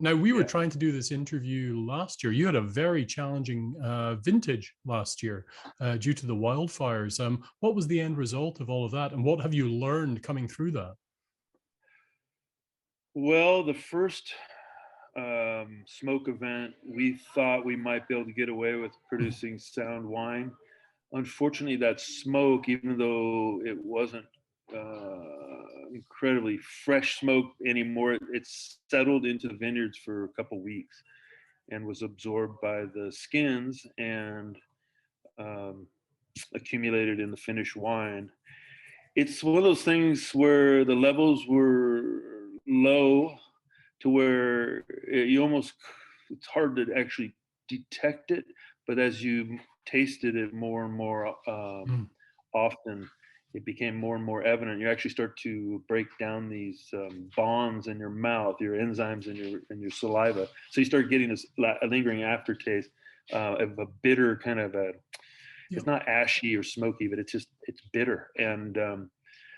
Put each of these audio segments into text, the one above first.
Now, we were Yeah. trying to do this interview last year. You had a very challenging vintage last year due to the wildfires. What was the end result of all of that? And what have you learned coming through that? Well, the first smoke event, we thought we might be able to get away with producing sound wine. Unfortunately, that smoke, even though it wasn't incredibly fresh smoke anymore, it settled into the vineyards for a couple weeks and was absorbed by the skins and um, accumulated in the finished wine. It's one of those things where the levels were low to where you almost, it's hard to actually detect it, but as you tasted it more and more Mm. often, it became more and more evident. You actually start to break down these bonds in your mouth, your enzymes in your saliva. So you start getting this lingering aftertaste of a bitter kind of a. Yeah. It's not ashy or smoky, but it's bitter. And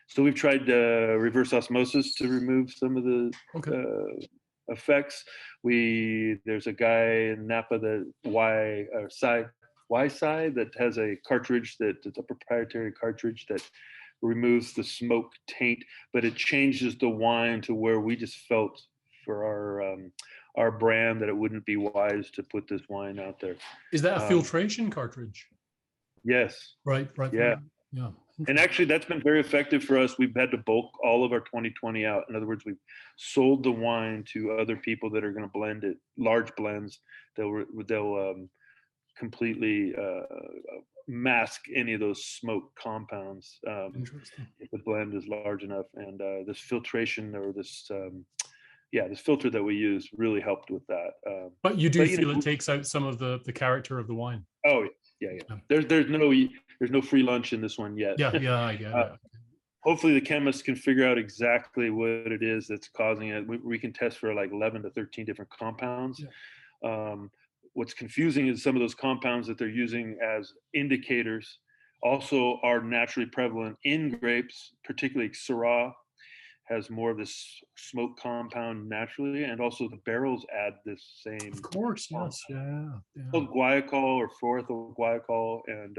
so we've tried reverse osmosis to remove some of the Okay. effects. There's a guy in Napa that Y side that has a cartridge it's a proprietary cartridge that removes the smoke taint, but it changes the wine to where we just felt for our brand that it wouldn't be wise to put this wine out there. Is that a Um, filtration cartridge? yes, Right, right, yeah. right. Yeah. And actually, that's been very effective for us. We've had to bulk all of our 2020 out. In other words, we've sold the wine to other people that are going to blend it, large blends. They'll completely mask any of those smoke compounds Interesting. if the blend is large enough. And this filtration or this filter that we use really helped with that. But you do But feel it takes out some of the character of the wine. oh yeah. Yeah, There's no free lunch in this one yet. yeah, yeah, I get uh, it. Hopefully the chemists can figure out exactly what it is that's causing it. We can test for like 11 to 13 different compounds. Yeah. What's confusing is some of those compounds that they're using as indicators also are naturally prevalent in grapes, particularly Syrah has more of this smoke compound naturally, and also the barrels add this Of same course, compound. yes, yeah, yeah. Guaiacol or 4-ethyl guaiacol, and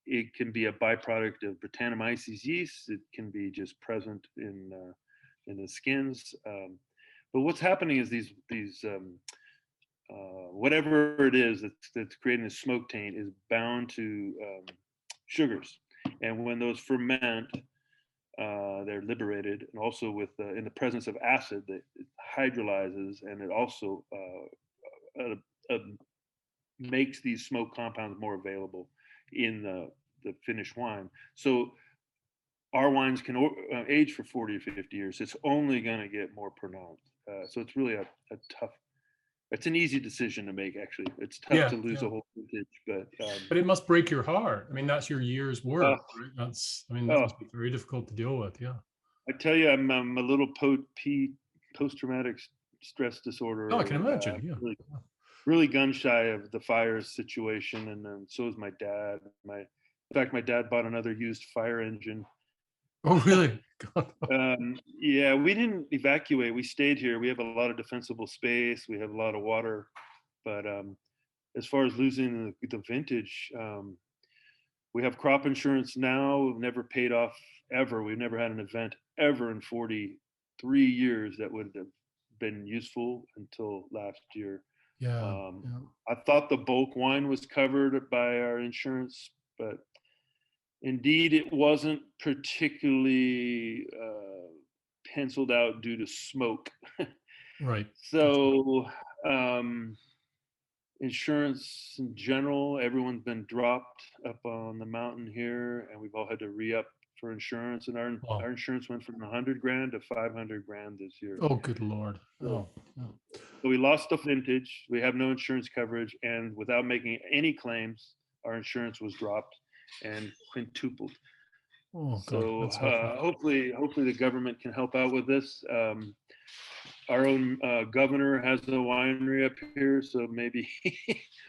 it can be a byproduct of Brettanomyces yeast. It can be just present in the skins. But what's happening is these whatever it is that's creating the smoke taint is bound to sugars, and when those ferment, they're liberated, and also in the presence of acid, that it hydrolyzes, and it also makes these smoke compounds more available in the finished wine. So our wines can age for 40 or 50 years. It's only going to get more pronounced. So it's really a tough. It's an easy decision to make. Actually, it's tough Yeah, to lose yeah. a whole vintage, But it must break your heart. I mean, that's your year's uh, work, right? I mean, that oh, must be very difficult to deal with. Yeah. I tell you, I'm a little post-traumatic stress Oh, I can disorder. imagine. Yeah. Really gun shy of the fires situation, and then so is my dad. In fact, my dad bought another used fire engine. Oh, really? God. Yeah, we didn't evacuate. We stayed here. We have a lot of defensible space. We have a lot of water, but as far as losing the vintage, we have crop insurance now. We've never paid off ever. We've never had an event ever in 43 years that would have been useful until last year. Yeah. Yeah. I thought the bulk wine was covered by our insurance, but indeed it wasn't particularly penciled out due to smoke. Right. So insurance in general, everyone's been dropped up on the mountain here, and we've all had to re-up for insurance, and our Wow. insurance went from 100 grand to 500 grand this year. Oh, good Lord. So, Oh, oh. so we lost the vintage. We have no insurance coverage, and without making any claims, our insurance was dropped and quintupled. Oh, God. So That's awful. hopefully the government can help out with this. Our own governor has a winery up here, so maybe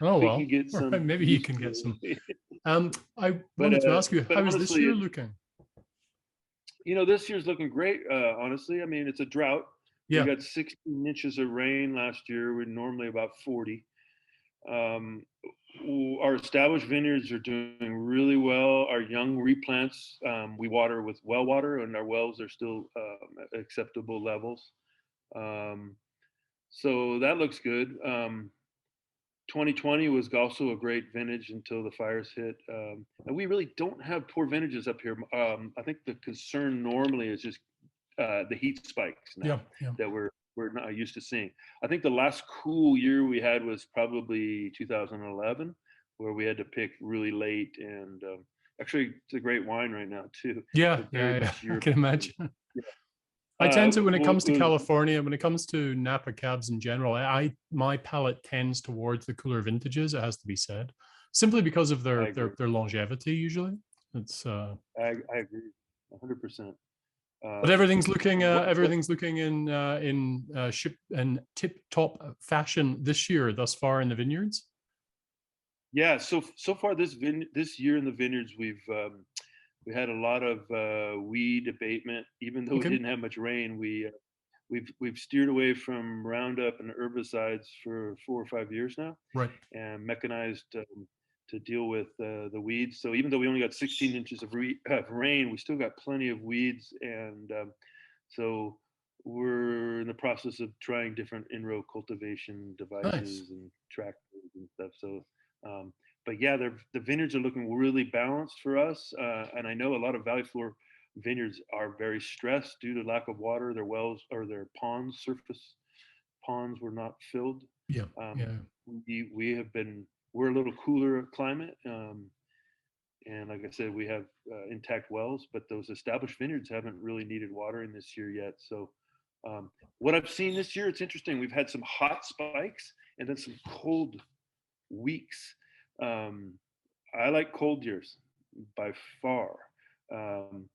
Oh, we can well. get All right. some Maybe he use can to get some. it. I but wanted to ask you, but how is this honestly, year looking? this year's looking great. Honestly, I mean, it's a drought. We Yeah. got 16 inches of rain last year. We're normally about 40. Um, our established vineyards are doing really well. Our young replants, we water with well water, and our wells are still acceptable levels. Um, so that looks good. 2020 was also a great vintage until the fires hit. And we really don't have poor vintages up here. I think the concern normally is just the heat spikes now Yeah. Yeah. that we're not used to seeing. I think the last cool year we had was probably 2011, where we had to pick really late. And actually, it's a great wine right now too. Yeah. But very Yeah. Yeah. much I can European. imagine. Yeah. I tend to, when it Well, comes to California, when it comes to Napa cabs in general, my palate tends towards the cooler vintages. It has to be said, simply because of I their agree. longevity. Usually, it's I agree, 100%. but Um, what, everything's looking in ship and tip top fashion this year thus far in the vineyards. yeah, so far this year in the vineyards, we had a lot of weed abatement. Even though we Okay, didn't have much rain, we've steered away from Roundup and herbicides for 4 or 5 years now, right. and mechanized to deal with the weeds. So even though we only got 16 inches of rain, we still got plenty of weeds, and so we're in the process of trying different in-row cultivation Nice. devices and tractors and stuff. So, but yeah, the vineyards are looking really balanced for us, and I know a lot of valley floor vineyards are very stressed due to lack of water. Their wells or their ponds, surface ponds, were not filled. Yeah, Um, yeah. we have been we're a little cooler climate, and like I said, we have intact wells, but those established vineyards haven't really needed watering this year yet. So, what I've seen this year, it's interesting. We've had some hot spikes and then some cold weeks. Um, I like cold years by far. Um,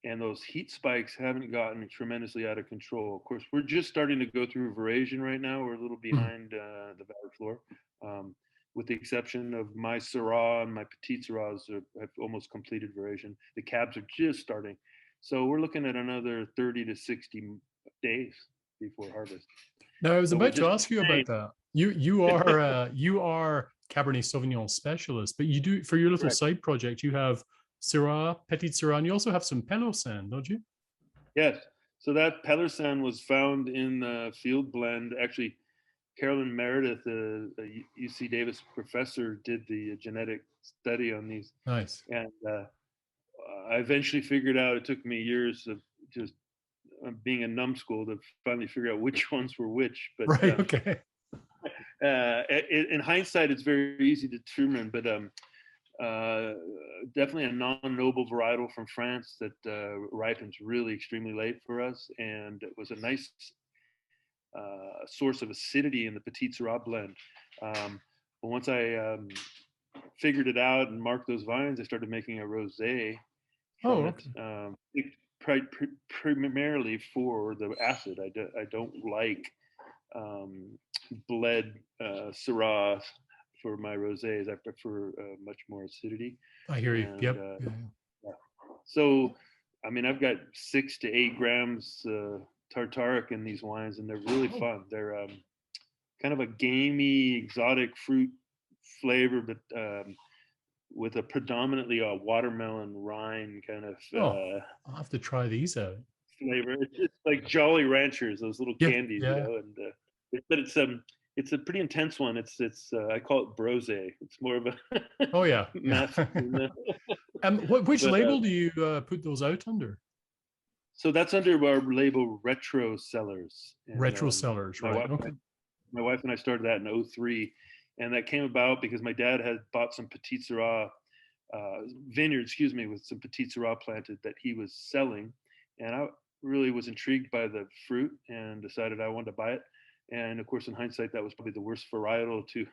and those heat spikes haven't gotten tremendously out of control. Of course, we're just starting to go through veraison right now. We're a little Mhm. behind the valley floor, um, with the exception of my Syrah and my Petit Syrahs have almost completed veraison. The cabs are just starting, so we're looking at another 30 to 60 days before harvest. Now, I was So we're about to just ask you about that. You are Cabernet Sauvignon specialist, but you do for your little correct. side project. You have Syrah, Petit Syrah, and you also have some Pelosand, don't you? Yes. So that Pelersan was found in the field blend. Actually, Carolyn Meredith, a UC Davis professor, did the genetic study on these, Nice. and I eventually figured out. It took me years of just being a numbskull to finally figure out which ones were which. But Right. Okay. in hindsight, it's very easy to determine. But uh, definitely a non-noble varietal from France that ripens really extremely late for us, and it was a nice source of acidity in the Petit Syrah blend. But once I figured it out and marked those vines, I started making a rosé Oh, from it. okay. Primarily for the acid. I don't like bled Syrah for my rosés. I prefer much more acidity. I hear you. And Yep. Yeah, yeah. yeah. So, I mean, I've got 6 to 8 grams tartaric in these wines, and they're really Oh, fun. They're kind of a gamey, exotic fruit flavor, but with a predominantly a watermelon rind kind of oh, I'll have to try these out. flavor. It's like Jolly Ranchers, those little Yeah, candies, yeah. and but it's a pretty intense one. It's I call it brose. It's more of a Oh, yeah, yeah. masculine. Which But label do you put those out under? so that's under our label Retro Cellars, and Retro Sellers, right? Okay. my wife and I started that in '03, and that came about because my dad had bought some Petit Syrah vineyard, excuse me, with some Petit Syrah planted that he was selling, and I really was intrigued by the fruit and decided I wanted to buy it. And of course, in hindsight, that was probably the worst varietal to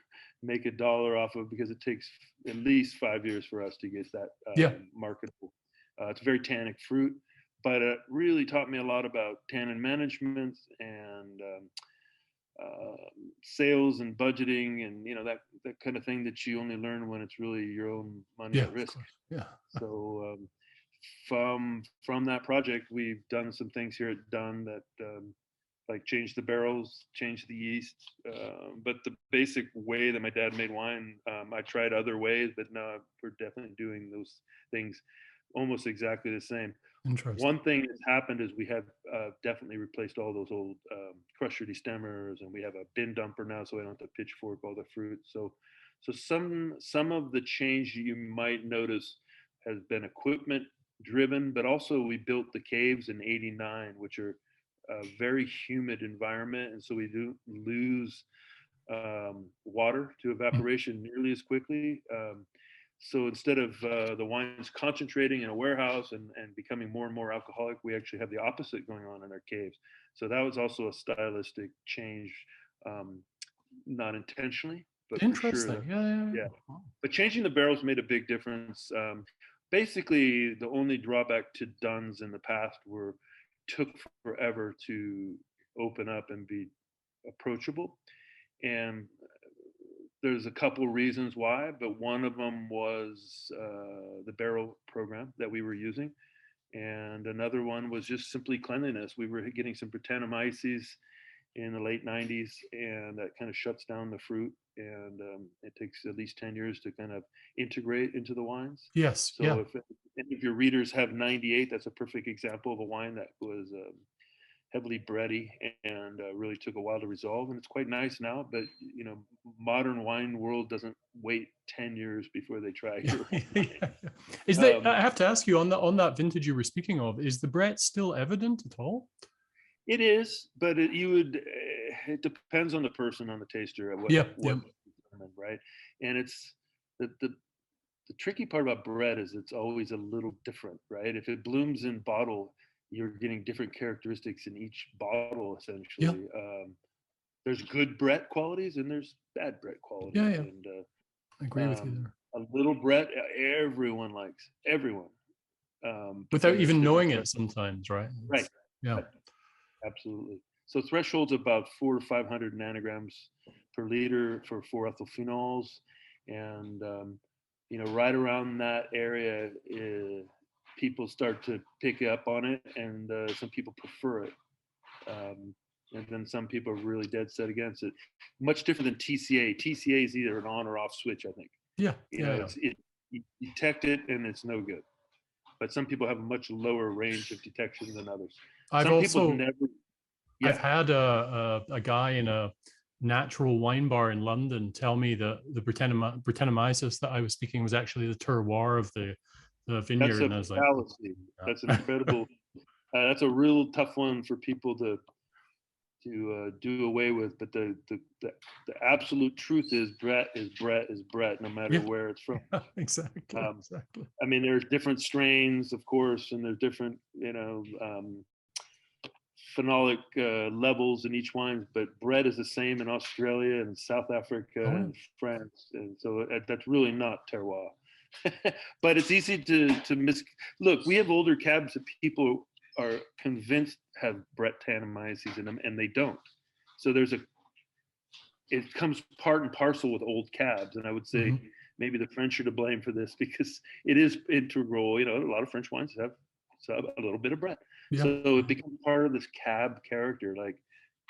make $1 off of, because it takes at least 5 years for us to get that Yeah. marketable. It's a very tannic fruit, but it really taught me a lot about tannin management and sales and budgeting, and that kind of thing that you only learn when it's really your own money Yeah, at of risk. course. Yeah. So from that project, we've done some things here at Dunn that like change the barrels, change the yeast. But the basic way that my dad made wine, I tried other ways, but no, we're definitely doing those things almost exactly the same. Interesting. One thing that's happened is we have definitely replaced all those old crusher destemmers, and we have a bin dumper now, so I don't have to pitchfork all the fruit. So some of the change you might notice has been equipment driven, but also we built the caves in '89, which are a very humid environment, and so we do lose water to evaporation nearly as quickly. So instead of the wines concentrating in a warehouse and becoming more and more alcoholic, we actually have the opposite going on in our caves. So that was also a stylistic change, not intentionally, but Interesting. for sure. Yeah. Yeah. But changing the barrels made a big difference. Basically, the only drawback to Dunn's in the past took forever to open up and be approachable. And there's a couple reasons why, but one of them was the barrel program that we were using. And another one was just simply cleanliness. We were getting some Brettanomyces in the late 90s, and that kind of shuts down the fruit. And it takes at least 10 years to kind of integrate into the wines. Yes. So if any of your readers have 98, that's a perfect example of a wine that was heavily bready and really took a while to resolve. And it's quite nice now, but you know, modern wine world doesn't wait 10 years before they try your wine. Is that, I have to ask you on that vintage you were speaking of, is the Brett still evident at all? It is, but it depends on the person, on the taster, right? And it's the tricky part about Brett is it's always a little different, right? If it blooms in bottle, you're getting different characteristics in each bottle, essentially. There's good Brett qualities and there's bad Brett qualities. Yeah. And I agree with you there. A little Brett, everyone likes, everyone. Without even knowing it sometimes, right? Right. Yeah. Right. Absolutely. So threshold's about 400 to 500 nanograms per liter for 4-ethyl phenols. And, you know, right around that area, people start to pick up on it, and some people prefer it. And then some people are really dead set against it. Much different than TCA. TCA is either an on or off switch, I think. Yeah. You detect it and it's no good. But some people have a much lower range of detection than others. I've had a guy in a natural wine bar in London tell me that the Brettanomyces that I was speaking was actually the terroir of the vineyard. That's a fallacy. That's an incredible. That's a real tough one for people to do away with. But the absolute truth is Brett is Brett, no matter where it's from. Exactly. I mean, there's different strains, of course, and there's different, phenolic levels in each wine, but Brett is the same in Australia and South Africa and France, and so that's really not terroir. But it's easy to look. We have older cabs that people are convinced have Brettanomyces in them, and they don't. So it comes part and parcel with old cabs, and I would say maybe the French are to blame for this because it is integral. You know, a lot of French wines have a little bit of Brett. So it becomes part of this cab character. Like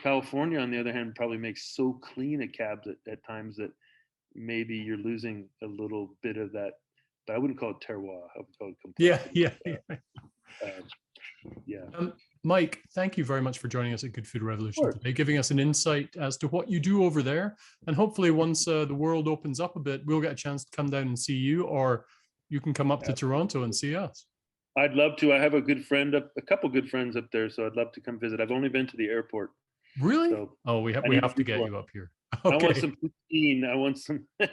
California, on the other hand, probably makes so clean a cab at times that maybe you're losing a little bit of that. But I wouldn't call it terroir. I would call it complexity. Mike, thank you very much for joining us at Good Food Revolution today, giving us an insight as to what you do over there. And hopefully once the world opens up a bit, we'll get a chance to come down and see you, or you can come up to Toronto and see us. I'd love to. I have a couple good friends up there, so I'd love to come visit. I've only been to the airport. Really? So we have to get you up here. Okay. I want some poutine. I want some. At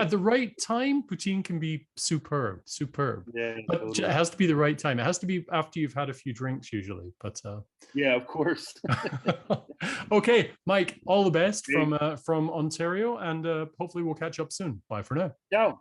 the right time, poutine can be superb. Yeah, but totally. It has to be the right time. It has to be after you've had a few drinks, usually. But yeah, of course. Okay, Mike. All the best from Ontario, and hopefully we'll catch up soon. Bye for now. Ciao.